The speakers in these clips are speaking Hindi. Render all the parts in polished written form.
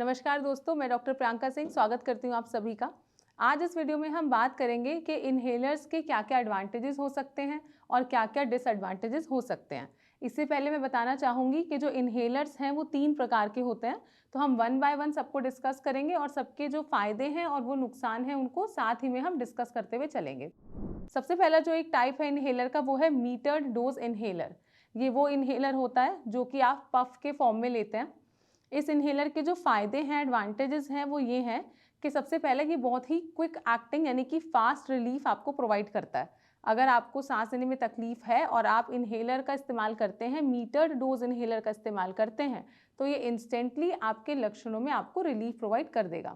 नमस्कार दोस्तों, मैं डॉक्टर प्रियंका सिंह स्वागत करती हूँ आप सभी का। आज इस वीडियो में हम बात करेंगे कि इन्हेलर्स के क्या-क्या एडवांटेजेस हो सकते हैं और क्या-क्या डिसएडवांटेजेस हो सकते हैं। इससे पहले मैं बताना चाहूँगी कि जो इन्हेलर्स हैं वो 3 प्रकार के होते हैं, तो हम वन बाय वन सबको डिस्कस करेंगे और सबके जो फ़ायदे हैं और वो नुकसान हैं उनको साथ ही में हम डिस्कस करते हुए चलेंगे। सबसे पहला जो एक टाइप है इन्हेलर का वो है मीटर्ड डोज इन्हेलर। ये वो इन्हेलर होता है जो कि आप पफ के फॉर्म में लेते हैं। इस इन्हेलर के जो फ़ायदे हैं, एडवांटेजेस हैं वो ये हैं कि सबसे पहले ये बहुत ही क्विक एक्टिंग यानी कि फ़ास्ट रिलीफ आपको प्रोवाइड करता है। अगर आपको सांस लेने में तकलीफ़ है और आप इन्हेलर का इस्तेमाल करते हैं, मीटर्ड डोज इन्हेलर का इस्तेमाल करते हैं, तो ये इंस्टेंटली आपके लक्षणों में आपको रिलीफ प्रोवाइड कर देगा।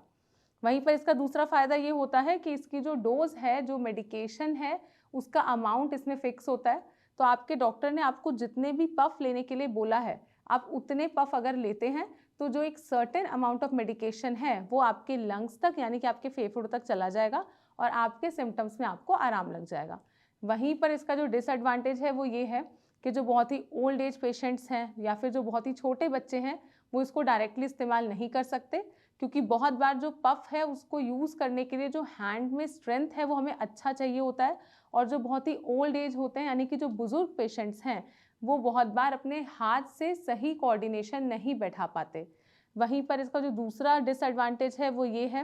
वहीं पर इसका दूसरा फ़ायदा ये होता है कि इसकी जो डोज़ है, जो मेडिकेशन है, उसका अमाउंट इसमें फ़िक्स होता है। तो आपके डॉक्टर ने आपको जितने भी पफ लेने के लिए बोला है, आप उतने पफ अगर लेते हैं, तो जो एक सर्टेन अमाउंट ऑफ मेडिकेशन है, वो आपके लंग्स तक यानी कि आपके फेफड़ों तक चला जाएगा और आपके सिम्पटम्स में आपको आराम लग जाएगा। वहीं पर इसका जो डिसएडवांटेज है, वो ये है कि जो बहुत ही ओल्ड एज पेशेंट्स हैं या फिर जो बहुत ही छोटे बच्चे हैं, वो इसको डायरेक्टली इस्तेमाल नहीं कर सकते, क्योंकि बहुत बार जो पफ है उसको यूज़ करने के लिए जो हैंड में स्ट्रेंथ है वो हमें अच्छा चाहिए होता है, और जो बहुत ही ओल्ड एज होते हैं यानी कि जो बुज़ुर्ग पेशेंट्स हैं, वो बहुत बार अपने हाथ से सही कोऑर्डिनेशन नहीं बैठा पाते। वहीं पर इसका जो दूसरा डिसएडवांटेज है वो ये है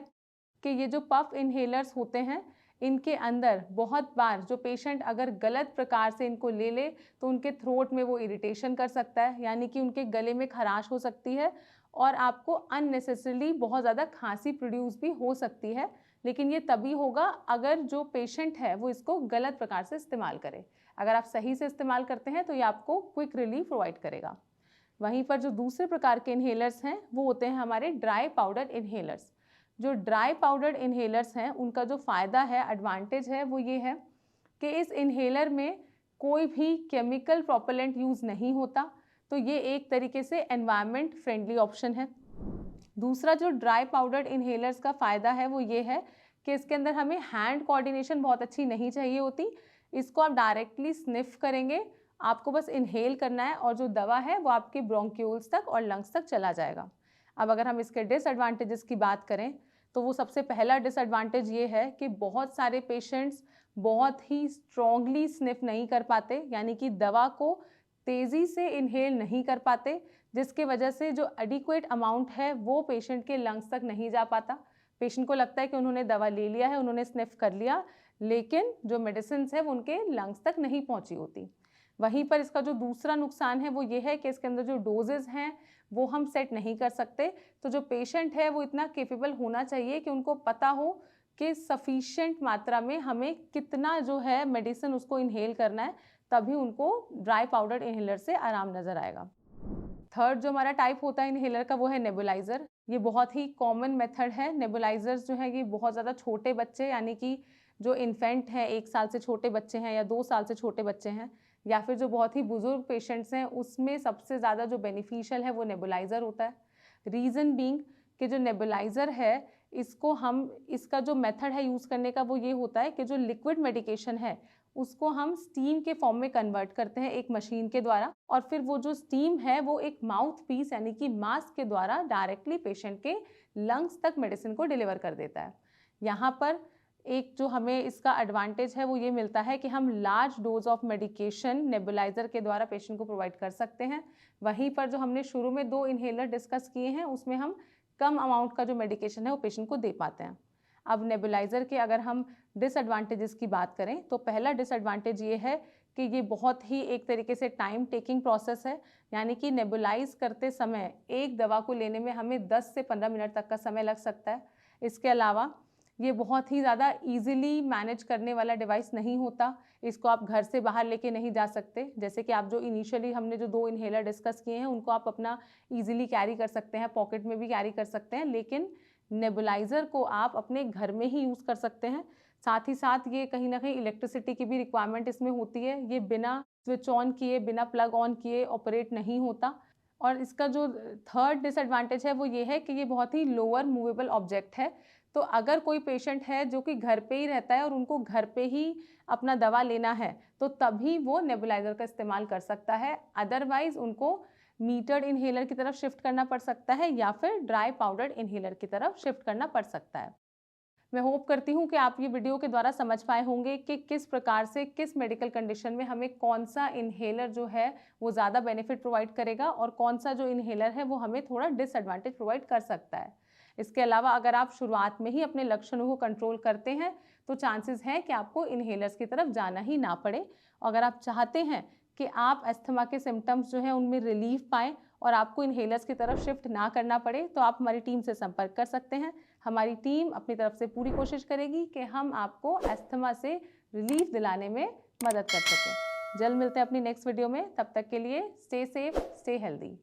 कि ये जो पफ इन्हेलर्स होते हैं, इनके अंदर बहुत बार जो पेशेंट अगर गलत प्रकार से इनको ले ले तो उनके थ्रोट में वो इरिटेशन कर सकता है, यानी कि उनके गले में खराश हो सकती है और आपको अननेसेसरीली बहुत ज़्यादा खांसी प्रोड्यूस भी हो सकती है। लेकिन ये तभी होगा अगर जो पेशेंट है वो इसको गलत प्रकार से इस्तेमाल करे। अगर आप सही से इस्तेमाल करते हैं तो ये आपको क्विक रिलीफ प्रोवाइड करेगा। वहीं पर जो दूसरे प्रकार के इन्हेलर्स हैं वो होते हैं हमारे ड्राई पाउडर इन्हेलर्स। जो ड्राई पाउडर इन्हेलर्स हैं उनका जो फ़ायदा है, एडवांटेज है, वो ये है कि इस इन्हेलर में कोई भी केमिकल प्रोपेलेंट यूज़ नहीं होता, तो ये एक तरीके से एनवायरनमेंट फ्रेंडली ऑप्शन है। दूसरा जो ड्राई पाउडर इन्हेलर्स का फ़ायदा है वो ये है कि इसके अंदर हमें हैंड कोऑर्डिनेशन बहुत अच्छी नहीं चाहिए होती। इसको आप डायरेक्टली स्निफ करेंगे, आपको बस इन्हेल करना है और जो दवा है वो आपके ब्रोंक्यूल्स तक और लंग्स तक चला जाएगा। अब अगर हम इसके डिसएडवांटेजेस की बात करें तो वो सबसे पहला डिसएडवांटेज ये है कि बहुत सारे पेशेंट्स बहुत ही स्ट्रॉन्गली स्निफ नहीं कर पाते, यानी कि दवा को तेज़ी से इन्हेल नहीं कर पाते, जिसके वजह से जो एडिक्वेट अमाउंट है वो पेशेंट के लंग्स तक नहीं जा पाता। पेशेंट को लगता है कि उन्होंने दवा ले लिया है, उन्होंने स्निफ कर लिया, लेकिन जो मेडिसिन्स है वो उनके लंग्स तक नहीं पहुंची होती। वहीं पर इसका जो दूसरा नुकसान है वो ये है कि इसके अंदर जो डोजेज़ हैं वो हम सेट नहीं कर सकते। तो जो पेशेंट है वो इतना कैपेबल होना चाहिए कि उनको पता हो कि सफिशिएंट मात्रा में हमें कितना जो है मेडिसिन उसको इन्हेल करना है, तभी उनको ड्राई पाउडर इन्हेलर से आराम नज़र आएगा। थर्ड जो हमारा टाइप होता है इन्हेलर का वो है नेबुलाइज़र। ये बहुत ही कॉमन मेथड है। नेबुलाइज़र्स जो हैं ये बहुत ज़्यादा छोटे बच्चे यानी कि जो इन्फेंट हैं, 1 साल से छोटे बच्चे हैं या 2 साल से छोटे बच्चे हैं, या फिर जो बहुत ही बुज़ुर्ग पेशेंट्स हैं, उसमें सबसे ज़्यादा जो बेनिफिशियल है वो नेबुलाइज़र होता है। रीज़न बीइंग कि जो नेबुलाइज़र है इसको हम इसका जो मेथड है यूज़ करने का वो ये होता है कि जो लिक्विड मेडिकेशन है उसको हम स्टीम के फॉर्म में कन्वर्ट करते हैं एक मशीन के द्वारा, और फिर वो जो स्टीम है वो एक माउथ पीस यानी कि मास्क के द्वारा डायरेक्टली पेशेंट के लंग्स तक मेडिसिन को डिलीवर कर देता है। यहाँ पर एक जो हमें इसका एडवांटेज है वो ये मिलता है कि हम large dose of medication nebuliser के द्वारा पेशेंट को प्रोवाइड कर सकते हैं। वहीं पर जो हमने शुरू में 2 इन्हेलर डिस्कस किए हैं उसमें हम कम अमाउंट का जो मेडिकेशन है वो पेशेंट को दे पाते हैं। अब नेबुलाइज़र के अगर हम डिसएडवांटेजेस की बात करें तो पहला डिसएडवांटेज ये है कि ये बहुत ही एक तरीके से टाइम टेकिंग प्रोसेस है, यानी कि नेबुलाइज़ करते समय एक दवा को लेने में हमें 10 से 15 मिनट तक का समय लग सकता है। इसके अलावा ये बहुत ही ज़्यादा ईज़िली मैनेज करने वाला डिवाइस नहीं होता। इसको आप घर से बाहर लेके नहीं जा सकते। जैसे कि आप जो इनिशियली हमने जो 2 इन्हेलर डिस्कस किए हैं उनको आप अपना ईज़िली कैरी कर सकते हैं, पॉकेट में भी कैरी कर सकते हैं, लेकिन नेबुलाइज़र को आप अपने घर में ही यूज़ कर सकते हैं। साथ ही साथ ये कहीं न कहीं इलेक्ट्रिसिटी की भी रिक्वायरमेंट इसमें होती है। ये बिना स्विच ऑन किए, बिना प्लग ऑन किए ऑपरेट नहीं होता। और इसका जो थर्ड डिसएडवांटेज है वो ये है कि ये बहुत ही लोअर मूवेबल ऑब्जेक्ट है। तो अगर कोई पेशेंट है जो कि घर पे ही रहता है और उनको घर पे ही अपना दवा लेना है, तो तभी वो नेबुलाइज़र का इस्तेमाल कर सकता है। अदरवाइज़ उनको मीटर्ड इन्हेलर की तरफ शिफ्ट करना पड़ सकता है या फिर ड्राई पाउडर्ड इन्हेलर की तरफ शिफ्ट करना पड़ सकता है। मैं होप करती हूँ कि आप ये वीडियो के द्वारा समझ पाए होंगे कि किस प्रकार से किस मेडिकल कंडीशन में हमें कौन सा इन्हेलर जो है वो ज़्यादा बेनिफिट प्रोवाइड करेगा और कौन सा जो इन्हेलर है वो हमें थोड़ा डिसएडवांटेज प्रोवाइड कर सकता है। इसके अलावा अगर आप शुरुआत में ही अपने लक्षणों को कंट्रोल करते हैं तो चांसेस हैं कि आपको इन्हेलर्स की तरफ जाना ही ना पड़े। अगर आप चाहते हैं कि आप अस्थमा के सिम्टम्स जो हैं उनमें रिलीफ पाएँ और आपको इन्हेलर्स की तरफ शिफ्ट ना करना पड़े तो आप हमारी टीम से संपर्क कर सकते हैं। हमारी टीम अपनी तरफ से पूरी कोशिश करेगी कि हम आपको अस्थमा से रिलीफ दिलाने में मदद कर सकें। जल्द मिलते हैं अपनी नेक्स्ट वीडियो में, तब तक के लिए स्टे सेफ, स्टे हेल्दी।